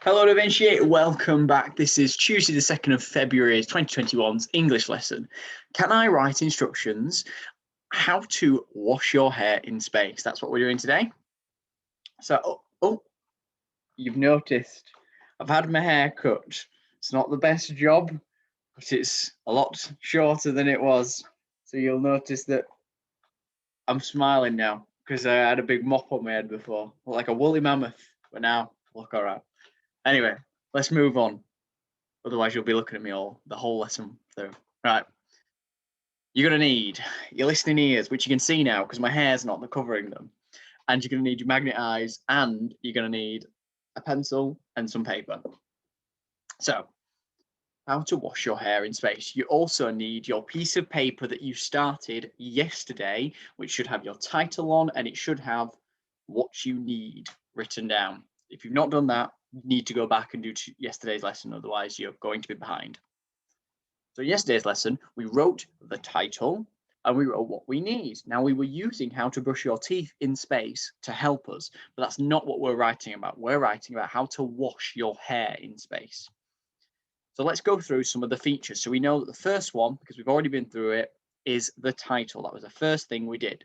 Hello, Da Vinci. Welcome back. This is Tuesday, the 2nd of February, 2021's English lesson. Can I write instructions how to wash your hair in space? That's what we're doing today. So, you've noticed I've had my hair cut. It's not the best job, but it's a lot shorter than it was. So you'll notice that I'm smiling now because I had a big mop on my head before, like a woolly mammoth, but now I look all right. Anyway, let's move on. Otherwise, you'll be looking at me the whole lesson through. Right. You're going to need your listening ears, which you can see now because my hair's not covering them. And you're going to need your magnet eyes, and you're going to need a pencil and some paper. So, how to wash your hair in space. You also need your piece of paper that you started yesterday, which should have your title on, and it should have what you need written down. If you've not done that, you need to go back and do yesterday's lesson, otherwise you're going to be behind. So yesterday's lesson, we wrote the title and we wrote what we need. Now we were using how to brush your teeth in space to help us, but that's not what we're writing about. We're writing about how to wash your hair in space. So let's go through some of the features. So we know that the first one, because we've already been through it, is the title. That was the first thing we did.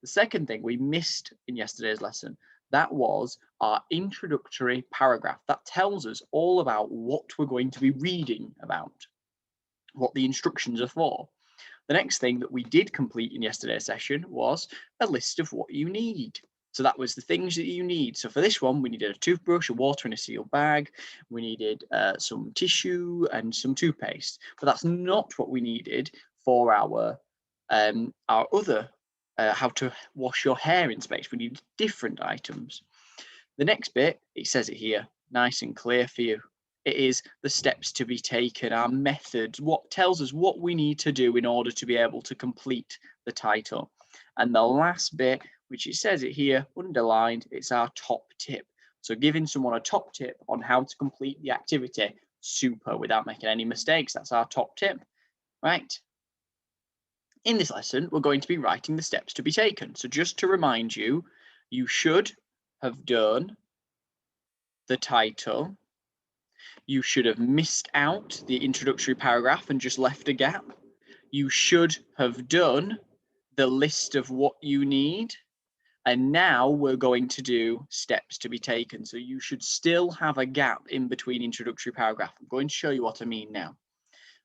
The second thing we missed in yesterday's lesson, that was our introductory paragraph. That tells us all about what we're going to be reading about, what the instructions are for. The next thing that we did complete in yesterday's session was a list of what you need. So that was the things that you need. So for this one, we needed a toothbrush, a water in a sealed bag. We needed some tissue and some toothpaste. But that's not what we needed for our other how to wash your hair in space. We need different items. The next bit, it says it here, nice and clear for you. It is the steps to be taken, our methods, what tells us what we need to do in order to be able to complete the title. And the last bit, which it says it here, underlined, it's our top tip. So giving someone a top tip on how to complete the activity, super, without making any mistakes. That's our top tip, right? In this lesson, we're going to be writing the steps to be taken. So just to remind you, you should have done the title. You should have missed out the introductory paragraph and just left a gap. You should have done the list of what you need. And now we're going to do steps to be taken. So you should still have a gap in between introductory paragraph. I'm going to show you what I mean now.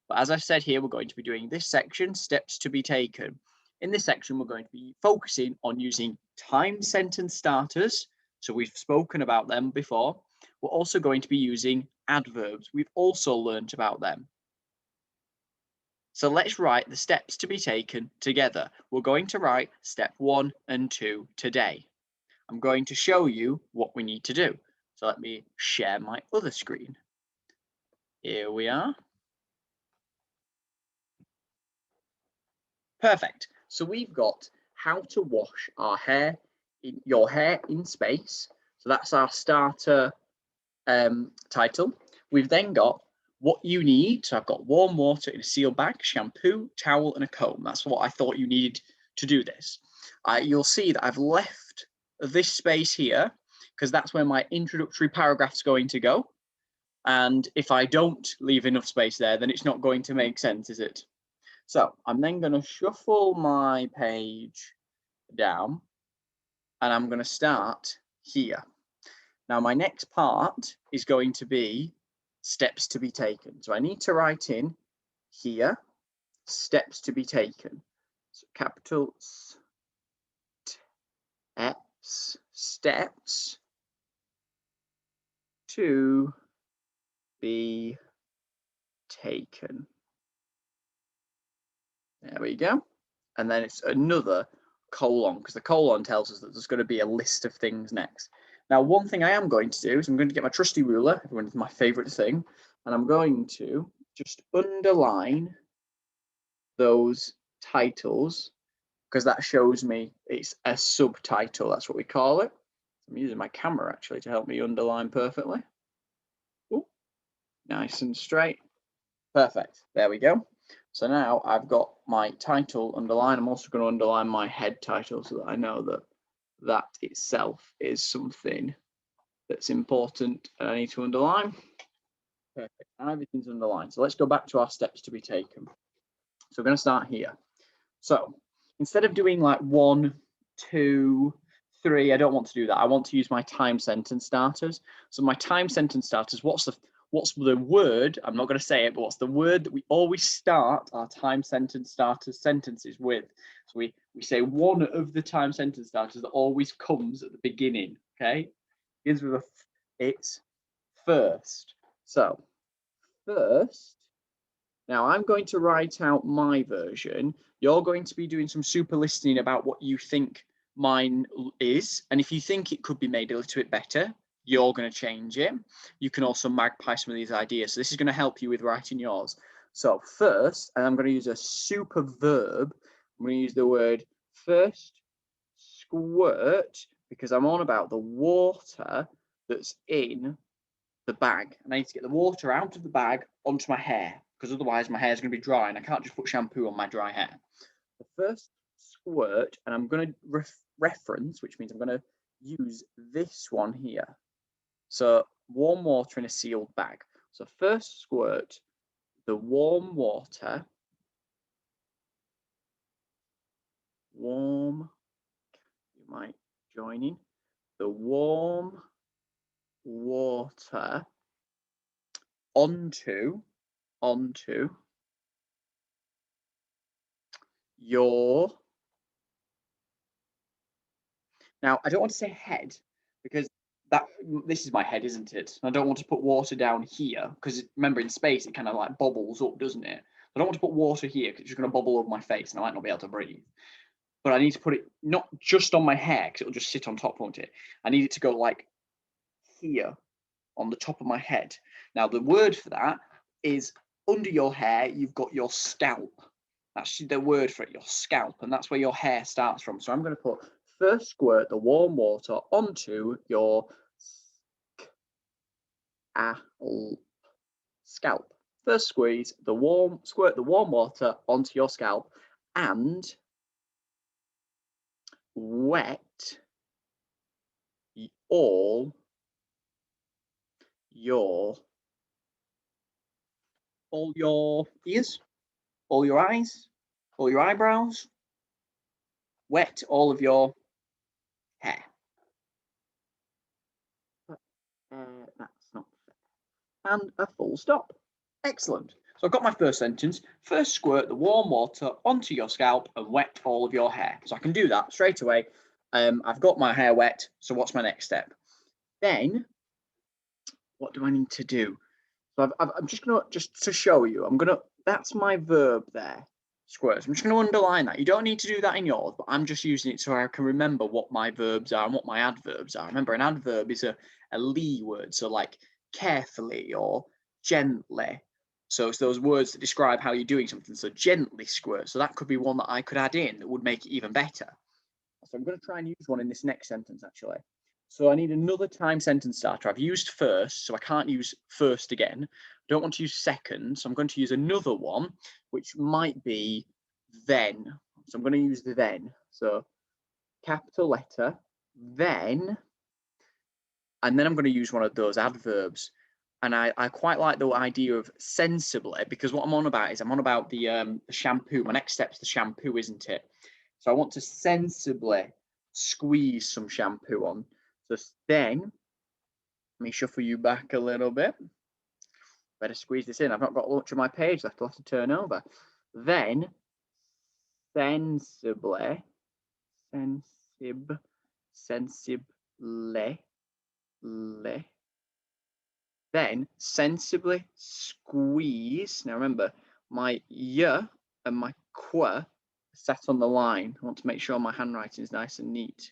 But as I've said here, we're going to be doing this section, steps to be taken. In this section, we're going to be focusing on using time sentence starters. So we've spoken about them before. We're also going to be using adverbs. We've also learned about them. So let's write the steps to be taken together. We're going to write step 1 and 2 today. I'm going to show you what we need to do. So let me share my other screen. Here we are. Perfect. So we've got how to wash our hair, your hair in space. So that's our starter title. We've then got what you need. So I've got warm water in a sealed bag, shampoo, towel, and a comb. That's what I thought you needed to do this. You'll see that I've left this space here because that's where my introductory paragraph's going to go. And if I don't leave enough space there, then it's not going to make sense, is it? So I'm then going to shuffle my page down and I'm going to start here. Now my next part is going to be steps to be taken. So I need to write in here, steps to be taken. So capital steps to be taken. There we go. And then it's another colon, because the colon tells us that there's going to be a list of things next. Now, one thing I am going to do is I'm going to get my trusty ruler, everyone's my favorite thing, and I'm going to just underline those titles, because that shows me it's a subtitle. That's what we call it. I'm using my camera actually to help me underline perfectly. Ooh, nice and straight. Perfect. There we go. So now I've got my title underlined. I'm also going to underline my head title so that I know that that itself is something that's important I need to underline? Perfect. Everything's underlined. So let's go back to our steps to be taken. So we're going to start here. So instead of doing like 1, 2, 3, I don't want to do that. I want to use my time sentence starters. So my time sentence starters, what's the word? I'm not going to say it, but what's the word that we always start our time sentence starters sentences with? So we say one of the time sentence starters that always comes at the beginning. Okay, begins with it's first. So first. Now I'm going to write out my version. You're going to be doing some super listening about what you think mine is. And if you think it could be made a little bit better, you're going to change it. You can also magpie some of these ideas. So this is going to help you with writing yours. So first, and I'm going to use a super verb. I'm going to use the word first squirt because I'm on about the water that's in the bag, and I need to get the water out of the bag onto my hair because otherwise my hair is going to be dry and I can't just put shampoo on my dry hair. The first squirt, and I'm going to reference, which means I'm going to use this one here. So warm water in a sealed bag. So first squirt, the warm water, you might join in, the warm water onto your, now I don't want to say head because this is my head, isn't it? I don't want to put water down here because remember in space it kind of like bubbles up, doesn't it? I don't want to put water here because it's just going to bubble over my face and I might not be able to breathe. But I need to put it not just on my hair because it'll just sit on top, won't it? I need it to go like here on the top of my head. Now the word for that is under your hair, you've got your scalp. That's the word for it, your scalp, and that's where your hair starts from. So I'm going to put first squirt the warm water onto your scalp. First squeeze squirt the warm water onto your scalp and wet all your ears, all your eyes, all your eyebrows, wet all of your hair. That's not fair. And a full stop. Excellent. So I've got my first sentence. First squirt the warm water onto your scalp and wet all of your hair. So I can do that straight away. I've got my hair wet. So what's my next step? Then what do I need to do? So I'm just going to, just to show you, that's my verb there. Squirt. I'm just going to underline that. You don't need to do that in yours, but I'm just using it so I can remember what my verbs are and what my adverbs are. Remember, an adverb is a ly word, so like carefully or gently. So it's those words that describe how you're doing something. So gently squirt. So that could be one that I could add in that would make it even better. So I'm going to try and use one in this next sentence, actually. So I need another time sentence starter. I've used first, so I can't use first again. I don't want to use second, so I'm going to use another one, which might be then. So I'm going to use the then. So capital letter, then, and then I'm going to use one of those adverbs. And I quite like the idea of sensibly, because what I'm on about is I'm on about the shampoo. My next step's the shampoo, isn't it? So I want to sensibly squeeze some shampoo on. So then, let me shuffle you back a little bit. Better squeeze this in. I've not got much of my page left. I'll have to turn over. Then, sensibly, then sensibly squeeze. Now remember, my y and my qu sat on the line. I want to make sure my handwriting is nice and neat.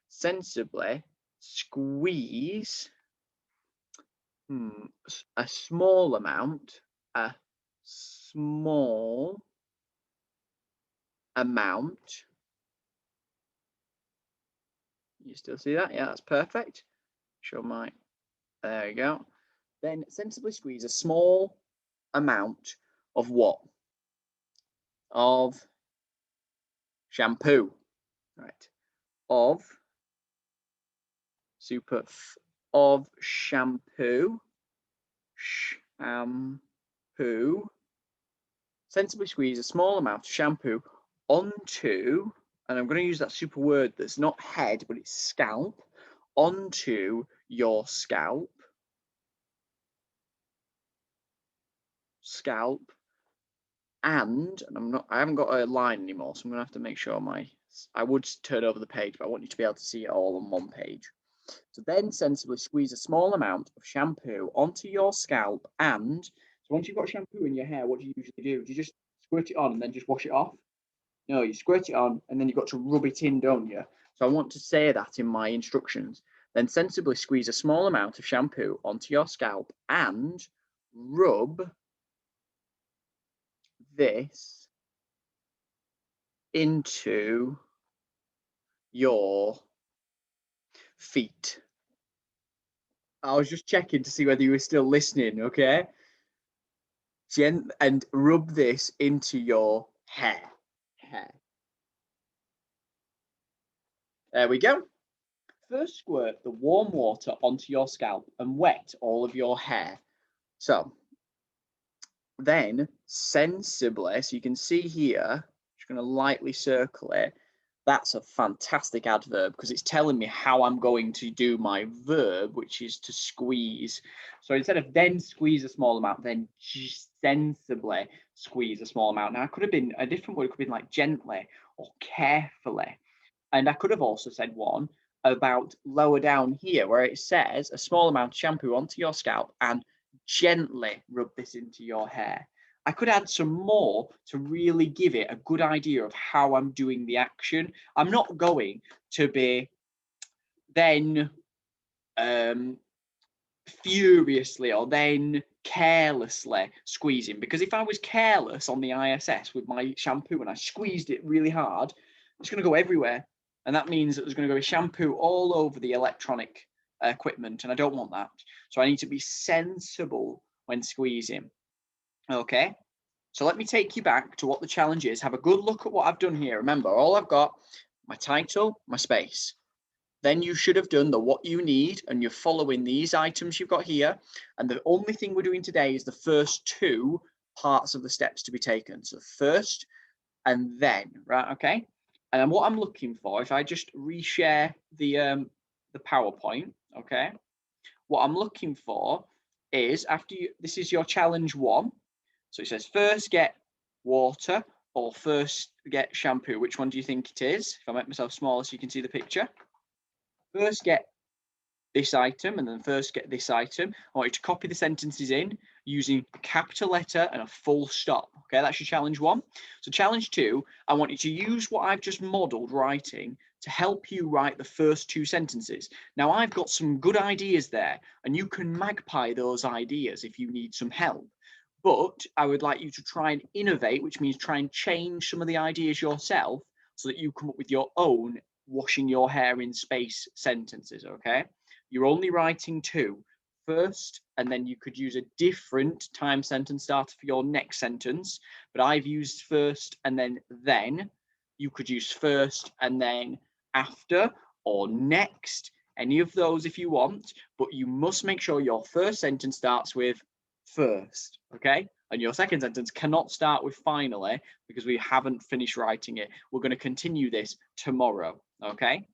Sensibly squeeze a small amount, You still see that? Yeah, that's perfect. Show my, there you go. Then sensibly squeeze a small amount of what? Of shampoo, right? Of super of shampoo. Shampoo. Sensibly squeeze a small amount of shampoo onto, and I'm going to use that super word that's not head, but it's scalp, onto your scalp. Scalp. And I haven't got a line anymore, so I'm gonna have to make sure I would turn over the page, but I want you to be able to see it all on one page. So then sensibly squeeze a small amount of shampoo onto your scalp, and so once you've got shampoo in your hair, what do you usually do? Do you just squirt it on and then just wash it off? No, you squirt it on and then you've got to rub it in, don't you? So I want to say that in my instructions. Then sensibly squeeze a small amount of shampoo onto your scalp and rub this into your feet. I was just checking to see whether you were still listening, okay? And rub this into your hair. There we go. First, squirt the warm water onto your scalp and wet all of your hair. So then sensibly, so you can see here, just going to lightly circle it. That's a fantastic adverb because it's telling me how I'm going to do my verb, which is to squeeze. So instead of then squeeze a small amount, then sensibly squeeze a small amount. Now, it could have been a different word. It could have been like gently or carefully. And I could have also said one about lower down here where it says a small amount of shampoo onto your scalp and gently rub this into your hair. I could add some more to really give it a good idea of how I'm doing the action. I'm not going to be then furiously or then carelessly squeezing, because if I was careless on the ISS with my shampoo and I squeezed it really hard, it's going to go everywhere. And that means that there's going to go a shampoo all over the electronic equipment, and I don't want that. So I need to be sensible when squeezing. Okay, so let me take you back to what the challenge is. Have a good look at what I've done here. Remember, all I've got, my title, my space. Then you should have done the what you need, and you're following these items you've got here. And the only thing we're doing today is the first two parts of the steps to be taken. So first and then, right? Okay. And what I'm looking for, if I just reshare the PowerPoint, okay, what I'm looking for is this is your challenge one. So it says first get water or first get shampoo. Which one do you think it is? If I make myself smaller so you can see the picture. First get this item and then first get this item. I want you to copy the sentences in using a capital letter and a full stop. Okay, that's your challenge one. So challenge two, I want you to use what I've just modeled writing to help you write the first two sentences. Now I've got some good ideas there and you can magpie those ideas if you need some help. But I would like you to try and innovate, which means try and change some of the ideas yourself so that you come up with your own washing your hair in space sentences, okay? You're only writing two. First, and then you could use a different time sentence starter for your next sentence, but I've used first and then. You could use first and then after or next, any of those if you want, but you must make sure your first sentence starts with first, okay? And your second sentence cannot start with finally because we haven't finished writing it. We're going to continue this tomorrow, okay?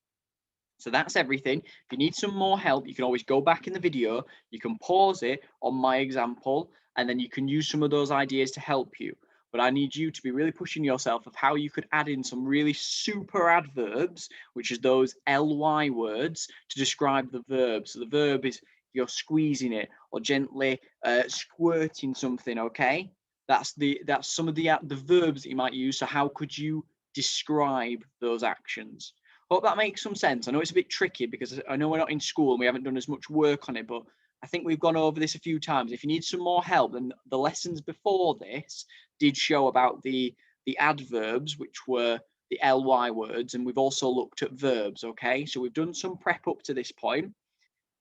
So that's everything. If you need some more help, you can always go back in the video. You can pause it on my example, and then you can use some of those ideas to help you. But I need you to be really pushing yourself of how you could add in some really super adverbs, which is those ly words, to describe the verb. So the verb is you're squeezing it or gently squirting something, okay? That's some of the verbs that you might use. So how could you describe those actions? Hope that makes some sense. I know it's a bit tricky because I know we're not in school and we haven't done as much work on it, but I think we've gone over this a few times. If you need some more help, then the lessons before this did show about the adverbs, which were the ly words, and we've also looked at verbs, okay? So we've done some prep up to this point.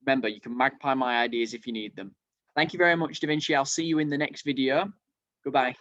Remember, you can magpie my ideas if you need them. Thank you very much, Da Vinci. I'll see you in the next video. Goodbye.